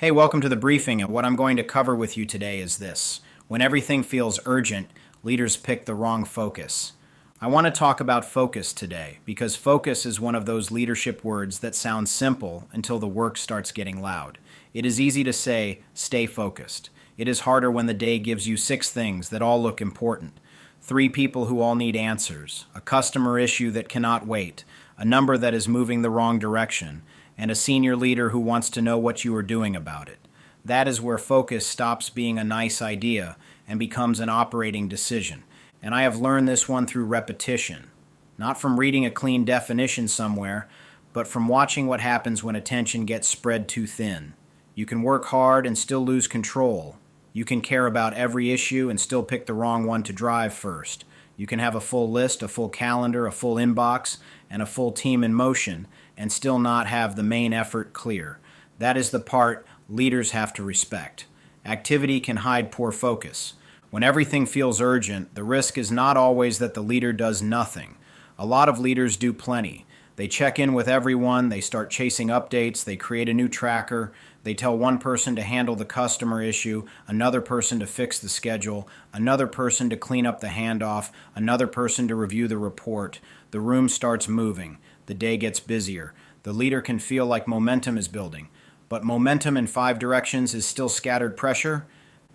Hey, welcome to the briefing, and what I'm going to cover with you today is this. When everything feels urgent, leaders pick the wrong focus. I want to talk about focus today because focus is one of those leadership words that sounds simple until the work starts getting loud. It is easy to say, stay focused. It is harder when the day gives you 6 things that all look important. 3 people who all need answers, a customer issue that cannot wait, a number that is moving the wrong direction, and a senior leader who wants to know what you are doing about it. That is where focus stops being a nice idea and becomes an operating decision. And I have learned this one through repetition, not from reading a clean definition somewhere, but from watching what happens when attention gets spread too thin. You can work hard and still lose control. You can care about every issue and still pick the wrong one to drive first. You can have a full list, a full calendar, a full inbox, and a full team in motion, and still not have the main effort clear. That is the part leaders have to respect. Activity can hide poor focus. When everything feels urgent, the risk is not always that the leader does nothing. A lot of leaders do plenty. They check in with everyone, they start chasing updates, they create a new tracker, they tell one person to handle the customer issue, another person to fix the schedule, another person to clean up the handoff, another person to review the report. The room starts moving. The day gets busier. The leader can feel like momentum is building. But momentum in 5 directions is still scattered pressure.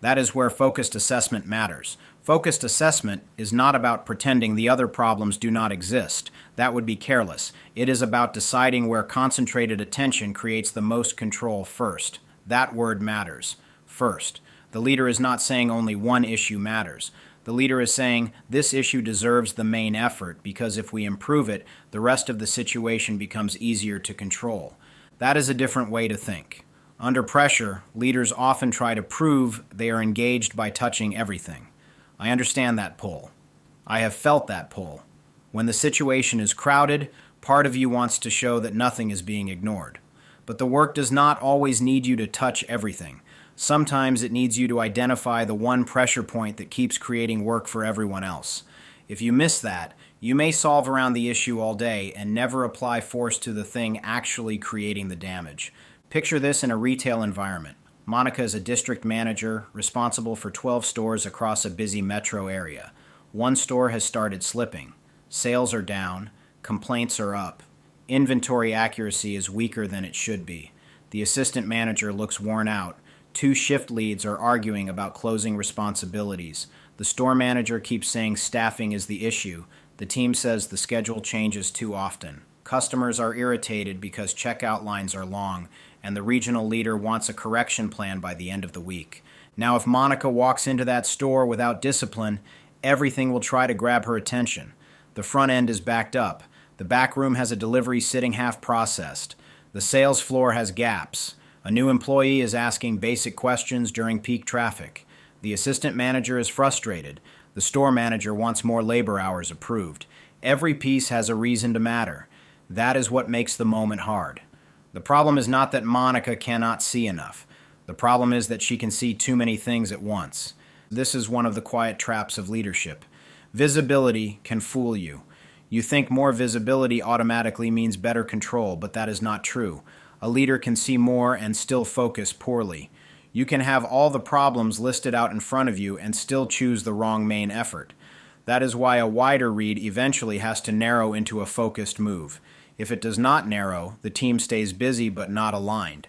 That is where focused assessment matters. Focused assessment is not about pretending the other problems do not exist. That would be careless. It is about deciding where concentrated attention creates the most control first. That word matters. First. The leader is not saying only one issue matters. The leader is saying, this issue deserves the main effort because if we improve it, the rest of the situation becomes easier to control. That is a different way to think. Under pressure, leaders often try to prove they are engaged by touching everything. I understand that pull. I have felt that pull. When the situation is crowded, part of you wants to show that nothing is being ignored. But the work does not always need you to touch everything. Sometimes it needs you to identify the one pressure point that keeps creating work for everyone else. If you miss that, you may solve around the issue all day and never apply force to the thing actually creating the damage. Picture this in a retail environment. Monica is a district manager responsible for 12 stores across a busy metro area. One store has started slipping. Sales are down. Complaints are up. Inventory accuracy is weaker than it should be. The assistant manager looks worn out. 2 shift leads are arguing about closing responsibilities. The store manager keeps saying staffing is the issue. The team says the schedule changes too often. Customers are irritated because checkout lines are long, and the regional leader wants a correction plan by the end of the week. Now, if Monica walks into that store without discipline, everything will try to grab her attention. The front end is backed up. The back room has a delivery sitting half processed. The sales floor has gaps. A new employee is asking basic questions during peak traffic. The assistant manager is frustrated. The store manager wants more labor hours approved. Every piece has a reason to matter. That is what makes the moment hard. The problem is not that Monica cannot see enough. The problem is that she can see too many things at once. This is one of the quiet traps of leadership. Visibility can fool you. You think more visibility automatically means better control, but that is not true. A leader can see more and still focus poorly. You can have all the problems listed out in front of you and still choose the wrong main effort. That is why a wider read eventually has to narrow into a focused move. If it does not narrow, the team stays busy but not aligned.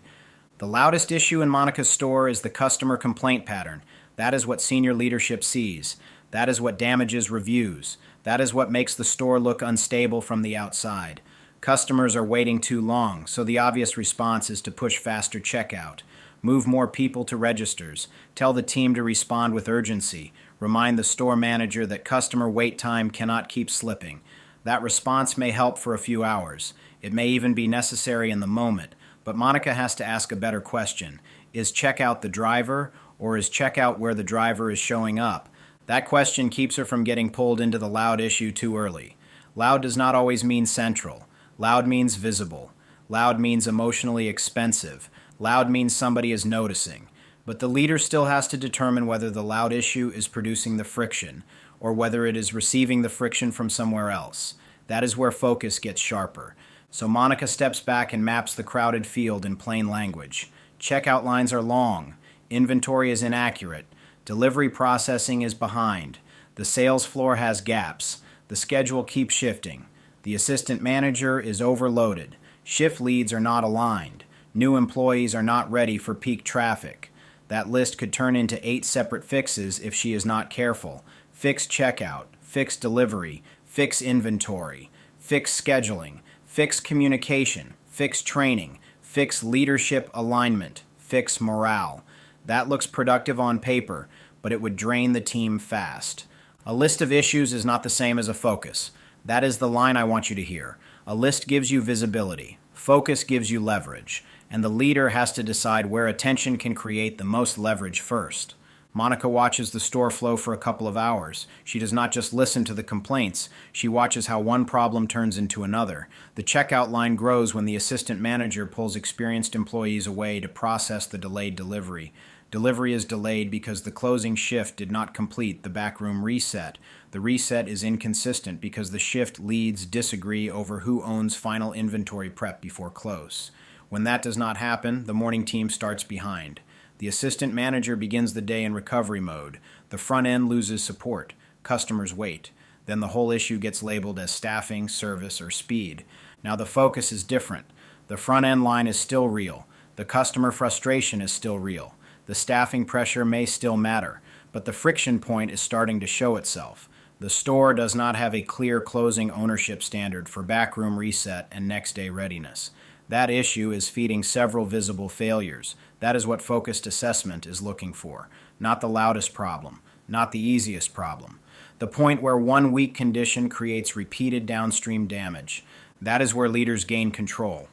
The loudest issue in Monica's store is the customer complaint pattern. That is what senior leadership sees. That is what damages reviews. That is what makes the store look unstable from the outside. Customers are waiting too long, so the obvious response is to push faster checkout. Move more people to registers. Tell the team to respond with urgency. Remind the store manager that customer wait time cannot keep slipping. That response may help for a few hours. It may even be necessary in the moment. But Monica has to ask a better question. Is checkout the driver, or is checkout where the driver is showing up? That question keeps her from getting pulled into the loud issue too early. Loud does not always mean central. Loud means visible. Loud means emotionally expensive. Loud means somebody is noticing. But the leader still has to determine whether the loud issue is producing the friction, or whether it is receiving the friction from somewhere else. That is where focus gets sharper. So Monica steps back and maps the crowded field in plain language. Checkout lines are long. Inventory is inaccurate. Delivery processing is behind. The sales floor has gaps. The schedule keeps shifting. The assistant manager is overloaded. Shift leads are not aligned. New employees are not ready for peak traffic. That list could turn into 8 separate fixes if she is not careful. Fix checkout, fix delivery, fix inventory, fix scheduling, fix communication, fix training, fix leadership alignment, fix morale. That looks productive on paper, but it would drain the team fast. A list of issues is not the same as a focus. That is the line I want you to hear. A list gives you visibility. Focus gives you leverage. And the leader has to decide where attention can create the most leverage first. Monica watches the store flow for a couple of hours. She does not just listen to the complaints. She watches how one problem turns into another. The checkout line grows when the assistant manager pulls experienced employees away to process the delayed delivery. Delivery is delayed because the closing shift did not complete the backroom reset. The reset is inconsistent because the shift leads disagree over who owns final inventory prep before close. When that does not happen, the morning team starts behind. The assistant manager begins the day in recovery mode. The front end loses support. Customers wait. Then the whole issue gets labeled as staffing, service, or speed. Now the focus is different. The front end line is still real. The customer frustration is still real. The staffing pressure may still matter, but the friction point is starting to show itself. The store does not have a clear closing ownership standard for backroom reset and next day readiness. That issue is feeding several visible failures. That is what focused assessment is looking for. Not the loudest problem, not the easiest problem. The point where one weak condition creates repeated downstream damage. That is where leaders gain control.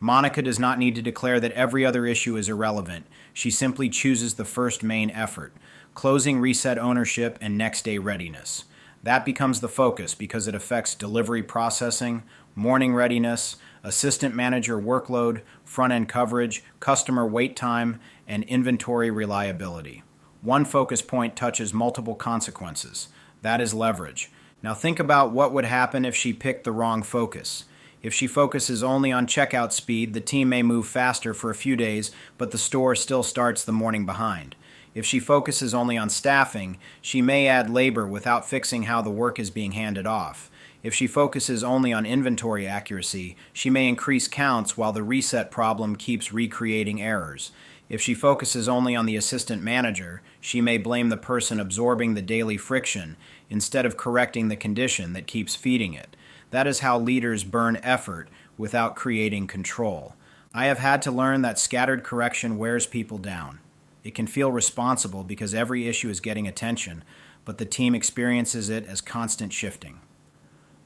Monica does not need to declare that every other issue is irrelevant. She simply chooses the first main effort, closing reset ownership and next day readiness. That becomes the focus because it affects delivery processing, morning readiness, assistant manager workload, front-end coverage, customer wait time, and inventory reliability. One focus point touches multiple consequences. That is leverage. Now think about what would happen if she picked the wrong focus. If she focuses only on checkout speed, the team may move faster for a few days, but the store still starts the morning behind. If she focuses only on staffing, she may add labor without fixing how the work is being handed off. If she focuses only on inventory accuracy, she may increase counts while the reset problem keeps recreating errors. If she focuses only on the assistant manager, she may blame the person absorbing the daily friction instead of correcting the condition that keeps feeding it. That is how leaders burn effort without creating control. I have had to learn that scattered correction wears people down. It can feel responsible because every issue is getting attention, but the team experiences it as constant shifting.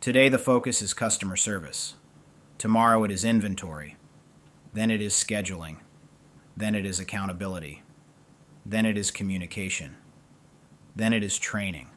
Today the focus is customer service. Tomorrow it is inventory. Then it is scheduling. Then it is accountability. Then it is communication. Then it is training.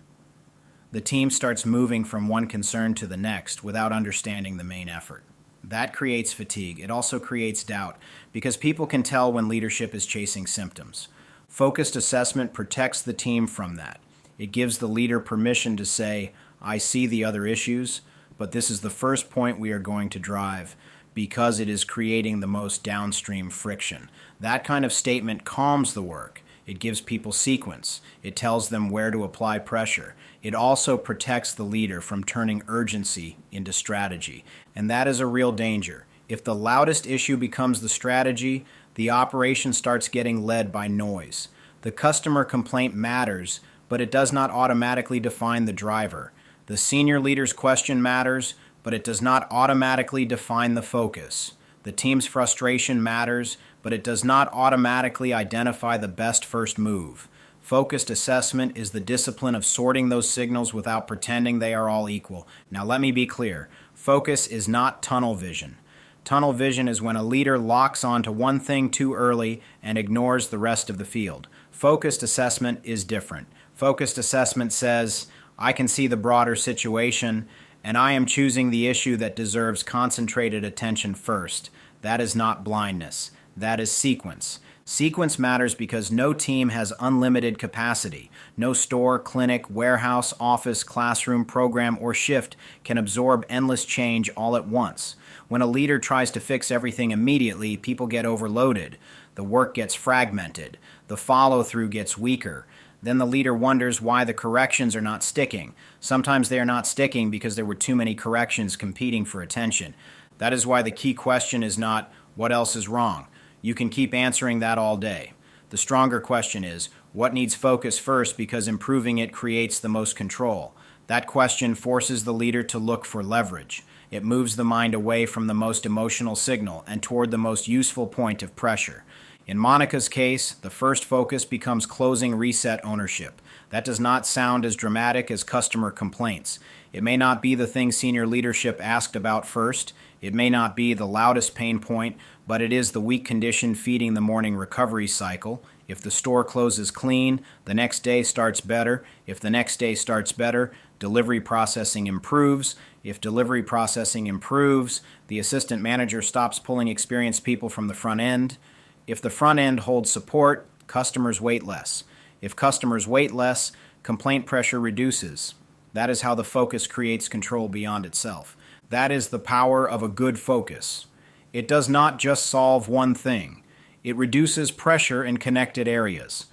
The team starts moving from one concern to the next without understanding the main effort. That creates fatigue. It also creates doubt because people can tell when leadership is chasing symptoms. Focused assessment protects the team from that. It gives the leader permission to say, I see the other issues, but this is the first point we are going to drive because it is creating the most downstream friction. That kind of statement calms the work. It gives people sequence. It tells them where to apply pressure. It also protects the leader from turning urgency into strategy. And that is a real danger. If the loudest issue becomes the strategy, the operation starts getting led by noise. The customer complaint matters, but it does not automatically define the driver. The senior leader's question matters, but it does not automatically define the focus. The team's frustration matters, but it does not automatically identify the best first move. Focused assessment is the discipline of sorting those signals without pretending they are all equal. Now let me be clear. Focus is not tunnel vision. Tunnel vision is when a leader locks onto one thing too early and ignores the rest of the field. Focused assessment is different. Focused assessment says, I can see the broader situation, and I am choosing the issue that deserves concentrated attention first. That is not blindness. That is sequence. Sequence matters because no team has unlimited capacity. No store, clinic, warehouse, office, classroom, program, or shift can absorb endless change all at once. When a leader tries to fix everything immediately, people get overloaded. The work gets fragmented. The follow-through gets weaker. Then the leader wonders why the corrections are not sticking. Sometimes they are not sticking because there were too many corrections competing for attention. That is why the key question is not, what else is wrong? You can keep answering that all day. The stronger question is, what needs focus first because improving it creates the most control? That question forces the leader to look for leverage. It moves the mind away from the most emotional signal and toward the most useful point of pressure. In Monica's case, the first focus becomes closing reset ownership. That does not sound as dramatic as customer complaints. It may not be the thing senior leadership asked about first. It may not be the loudest pain point, but it is the weak condition feeding the morning recovery cycle. If the store closes clean, the next day starts better. If the next day starts better, delivery processing improves. If delivery processing improves, the assistant manager stops pulling experienced people from the front end. If the front end holds support, customers wait less. If customers wait less, complaint pressure reduces. That is how the focus creates control beyond itself. That is the power of a good focus. It does not just solve one thing. It reduces pressure in connected areas.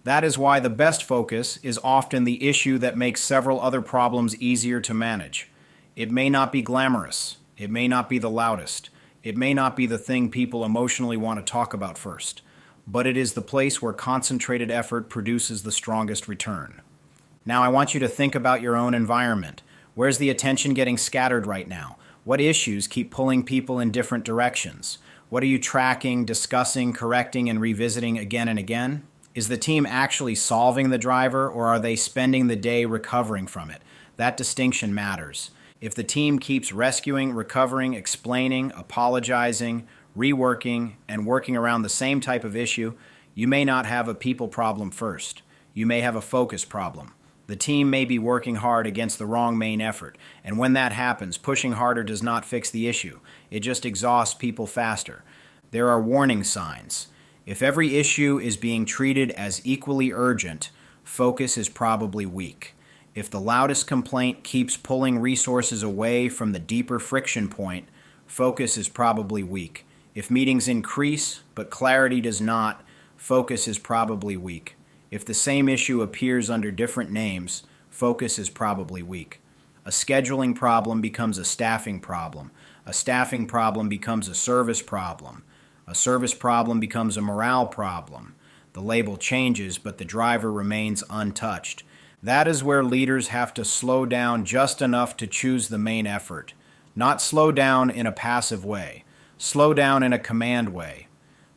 That is why the best focus is often the issue that makes several other problems easier to manage. It may not be glamorous. It may not be the loudest. It may not be the thing people emotionally want to talk about first. But it is the place where concentrated effort produces the strongest return. Now I want you to think about your own environment. Where's the attention getting scattered right now? What issues keep pulling people in different directions? What are you tracking, discussing, correcting, and revisiting again and again? Is the team actually solving the driver, or are they spending the day recovering from it? That distinction matters. If the team keeps rescuing, recovering, explaining, apologizing, reworking, and working around the same type of issue, you may not have a people problem first. You may have a focus problem. The team may be working hard against the wrong main effort, and when that happens, pushing harder does not fix the issue. It just exhausts people faster. There are warning signs. If every issue is being treated as equally urgent, focus is probably weak. If the loudest complaint keeps pulling resources away from the deeper friction point, focus is probably weak. If meetings increase, but clarity does not, focus is probably weak. If the same issue appears under different names, focus is probably weak. A scheduling problem becomes a staffing problem. A staffing problem becomes a service problem. A service problem becomes a morale problem. The label changes, but the driver remains untouched. That is where leaders have to slow down just enough to choose the main effort. Not slow down in a passive way. Slow down in a command way.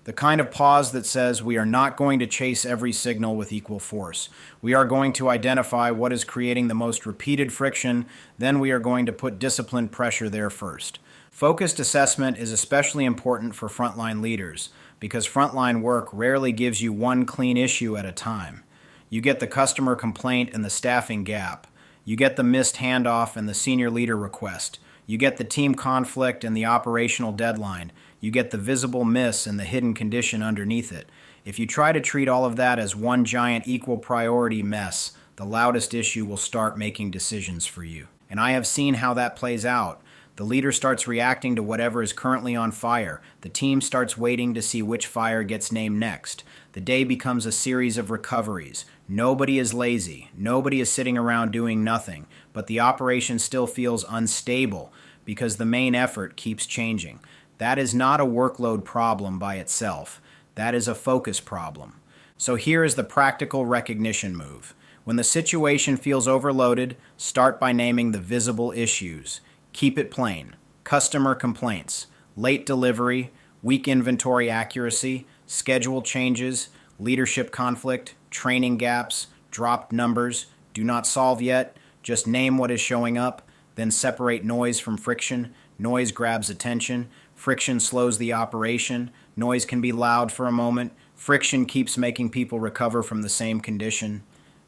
The kind of pause that says we are not going to chase every signal with equal force. We are going to identify what is creating the most repeated friction, then we are going to put disciplined pressure there first. Focused assessment is especially important for frontline leaders because frontline work rarely gives you one clean issue at a time. You get the customer complaint and the staffing gap. You get the missed handoff and the senior leader request. You get the team conflict and the operational deadline. You get the visible miss and the hidden condition underneath it. If you try to treat all of that as one giant equal priority mess, the loudest issue will start making decisions for you. And I have seen how that plays out. The leader starts reacting to whatever is currently on fire. The team starts waiting to see which fire gets named next. The day becomes a series of recoveries. Nobody is lazy. Nobody is sitting around doing nothing. But the operation still feels unstable because the main effort keeps changing. That is not a workload problem by itself. That is a focus problem. So here is the practical recognition move. When the situation feels overloaded, start by naming the visible issues. Keep it plain. Customer complaints, late delivery, weak inventory accuracy, schedule changes, leadership conflict, training gaps, dropped numbers. Do not solve yet. Just name what is showing up. Then separate noise from friction. Noise grabs attention. Friction slows the operation. Noise can be loud for a moment. Friction keeps making people recover from the same condition.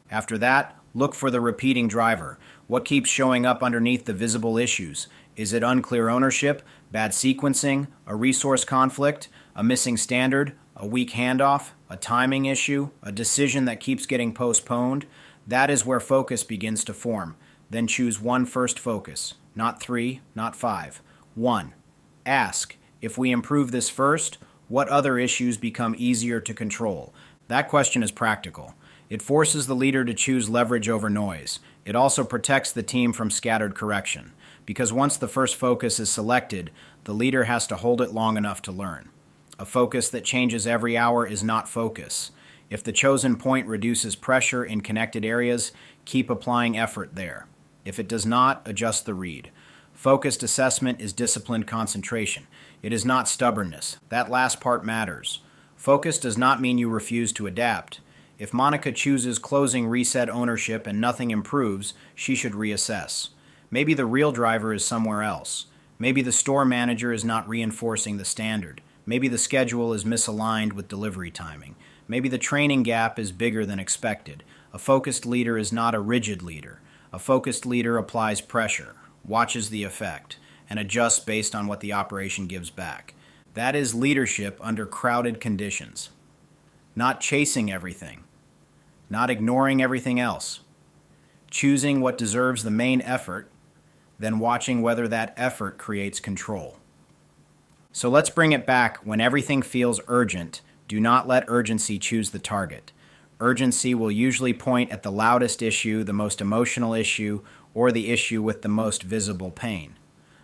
After that, look for the repeating driver. What keeps showing up underneath the visible issues? Is it unclear ownership, bad sequencing, a resource conflict, a missing standard, a weak handoff, a timing issue, a decision that keeps getting postponed? That is where focus begins to form. Then choose one first focus. Not 3, not 5. 1. Ask, if we improve this first, What other issues become easier to control? That question is practical. It forces the leader to choose leverage over noise. It also protects the team from scattered correction, because once the first focus is selected, the leader has to hold it long enough to learn. A focus that changes every hour is not focus. If the chosen point reduces pressure in connected areas, keep applying effort there. If it does not, adjust the read. Focused assessment is disciplined concentration. It is not stubbornness. That last part matters. Focus does not mean you refuse to adapt. If Monica chooses closing reset ownership and nothing improves, she should reassess. Maybe the real driver is somewhere else. Maybe the store manager is not reinforcing the standard. Maybe the schedule is misaligned with delivery timing. Maybe the training gap is bigger than expected. A focused leader is not a rigid leader. A focused leader applies pressure, watches the effect, and adjusts based on what the operation gives back. That is leadership under crowded conditions. Not chasing everything. Not ignoring everything else. Choosing what deserves the main effort, then watching whether that effort creates control. So let's bring it back. When everything feels urgent, do not let urgency choose the target. Urgency will usually point at the loudest issue, the most emotional issue, or the issue with the most visible pain.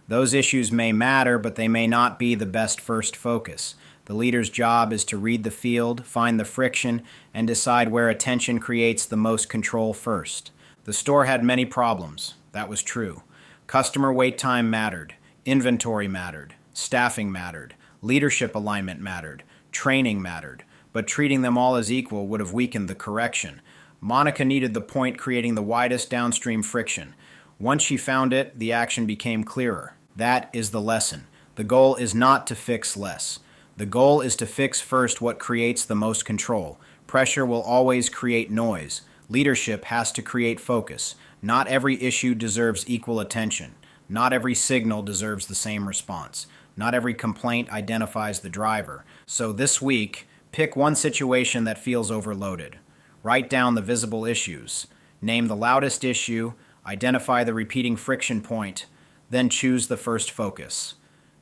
Those issues may matter, but they may not be the best first focus. The leader's job is to read the field, find the friction, and decide where attention creates the most control first. The store had many problems. That was true. Customer wait time mattered. Inventory mattered. Staffing mattered. Leadership alignment mattered. Training mattered. But treating them all as equal would have weakened the correction. Monica needed the point creating the widest downstream friction. Once she found it, the action became clearer. That is the lesson. The goal is not to fix less. The goal is to fix first what creates the most control. Pressure will always create noise. Leadership has to create focus. Not every issue deserves equal attention. Not every signal deserves the same response. Not every complaint identifies the driver. So this week, pick one situation that feels overloaded. Write down the visible issues. Name the loudest issue. Identify the repeating friction point. Then choose the first focus.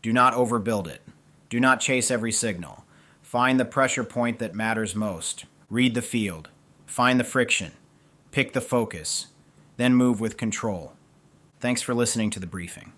Do not overbuild it. Do not chase every signal. Find the pressure point that matters most. Read the field. Find the friction. Pick the focus. Then move with control. Thanks for listening to the briefing.